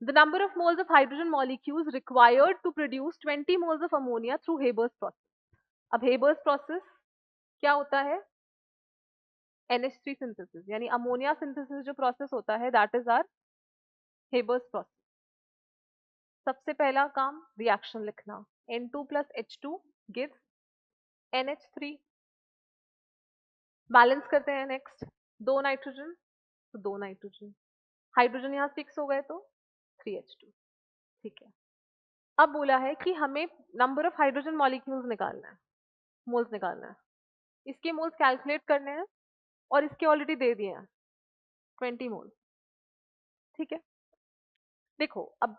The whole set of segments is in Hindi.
The number of moles of hydrogen molecules required to produce 20 moles of ammonia through Haber's process. अब Haber's process क्या होता है? NH3 synthesis, यानी अमोनिया सिंथेसिस जो प्रोसेस होता है that is are Haber's process. सबसे पहला काम रिएक्शन लिखना, N2 plus H2 gives NH3. Balance करते हैं नेक्स्ट, दो नाइट्रोजन तो दो नाइट्रोजन, हाइड्रोजन यहाँ फिक्स हो गए तो 3H2. ठीक है, अब बोला है कि हमें नंबर ऑफ हाइड्रोजन मॉलिक्यूल्स निकालना है, मोल्स निकालना है, इसके मोल्स कैलकुलेट करने हैं और इसके ऑलरेडी दे दिए हैं 20 मोल्स. ठीक है, देखो अब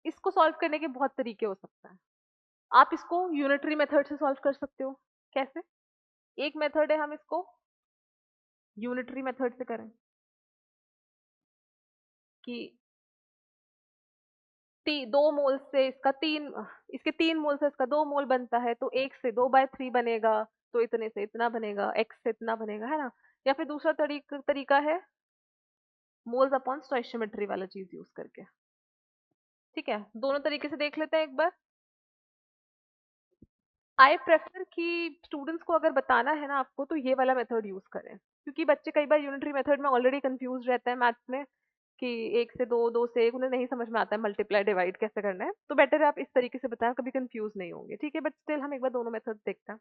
इसको सॉल्व करने के बहुत तरीके हो सकते हैं. आप इसको यूनिटरी मेथड से सॉल्व कर सकते हो. कैसे? एक मेथड है हम इसको यूनिटरी मेथड से करें कि दो मोल से इसका तीन, इसके 3 मोल से इसका 2 मोल बनता है तो 1 से 2/3 बनेगा, तो इतने से इतना बनेगा, x से इतना बनेगा, है ना. या फिर दूसरा तरीका है मोल्स अपॉन स्टोइशियोमेट्री वाला चीज यूज करके. ठीक है, दोनों तरीके से देख लेते हैं एक बार. आई प्रेफर कि स्टूडेंट्स को अगर बताना है ना आपको तो ये वाला मेथड यूज करें, क्योंकि बच्चे कई बार यूनिटरी मेथड में ऑलरेडी कंफ्यूज रहते हैं मैथ्स में कि 1 से 2, 2 से 1, उन्हें नहीं समझ में आता है मल्टीप्लाई डिवाइड कैसे करना है. तो बेटर है आप इस तरीके से बताएं, कभी कंफ्यूज नहीं होंगे. ठीक है, बट स्टिल हम एक बार दोनों मेथड देखते हैं.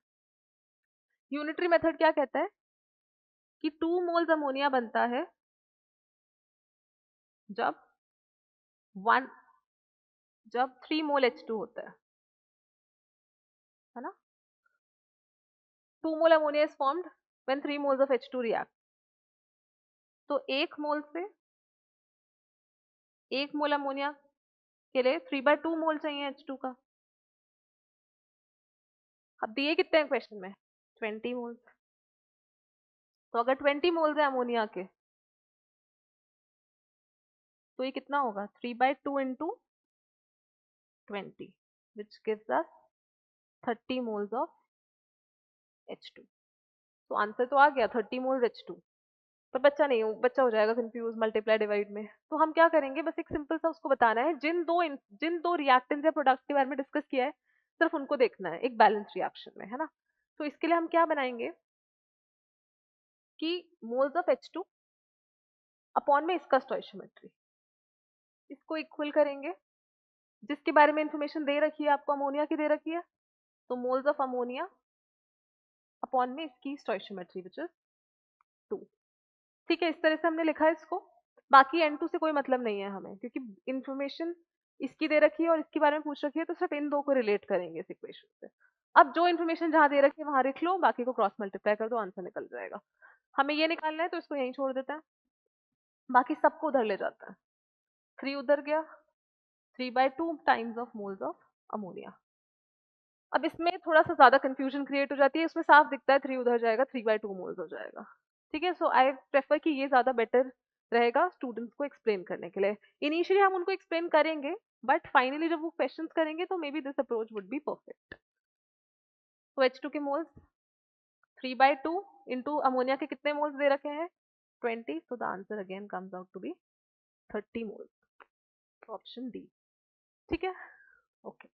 यूनिटरी मेथड क्या कहता है कि 2 मोल्स अमोनिया बनता है जब 1 जब 3 मोल H2 होता है ना. 2 mole ammonia is formed when 3 moles of H2 react. तो 1 मोल से 1 मोल अमोनिया के लिए 3/2 मोल चाहिए H2 का. अब दिए कितने हैं क्वेश्चन में? 20 मोल्स. तो अगर 20 मोल्स है अमोनिया के तो ये कितना होगा? 3/2 into 20 which gives us 30 moles of H2. तो आंसर तो आ गया 30 मोल्स H2. पर बच्चा हो जाएगा कंफ्यूज मल्टीप्लाई डिवाइड में. तो हम क्या करेंगे, बस एक सिंपल सा उसको बताना है, जिन दो रिएक्टेंट्स या प्रोडक्ट के बारे में डिस्कस किया है सिर्फ उनको देखना है एक बैलेंस रिएक्शन में, है ना. तो इसके लिए हम क्या बनाएंगे कि मोल्स ऑफ H2 अपॉन में इसका स्टोइशियोमेट्री, इसको इक्वल करेंगे. जिसके बारे में इंफॉर्मेशन दे रखी है आपको, अमोनिया की दे रखी है, तो मोल्स ऑफ अमोनिया अपॉन में इसकी स्टोइशियोमेट्री विच इज 2. ठीक है, इस तरह से हमने लिखा है इसको. बाकी N2 से कोई मतलब नहीं है हमें, क्योंकि इंफॉर्मेशन इसकी दे रखी है और इसके बारे में पूछ रखी है, तो सिर्फ इन दो को रिलेट करेंगे इस इक्वेशन से. अब जो इन्फॉर्मेशन जहां दे रखी है वहां लिख लो, बाकी को क्रॉस मल्टीप्लाई कर दो, आंसर निकल जाएगा. हमें ये निकालना है तो इसको यहीं छोड़ देते हैं, बाकी सबको उधर ले जाता है. 3 उधर गया, 3/2 times of moles of ammonia. अब इसमें थोड़ा सा ज्यादा कंफ्यूजन क्रिएट हो जाती है, इसमें साफ दिखता है 3 उधर जाएगा, 3/2 मोल्स हो जाएगा. ठीक है, सो आई प्रेफर कि ये ज्यादा बेटर रहेगा स्टूडेंट्स को एक्सप्लेन करने के लिए. इनिशियली हम उनको एक्सप्लेन करेंगे, बट फाइनली जब वो क्वेश्चंस करेंगे तो may be this approach would be perfect. तो H2 के मोल्स 3/2 इंटू अमोनिया के कितने मोल्स दे रखे हैं? 20. So the answer again comes out to be 30 moles. Option D. ठीक है, ओके.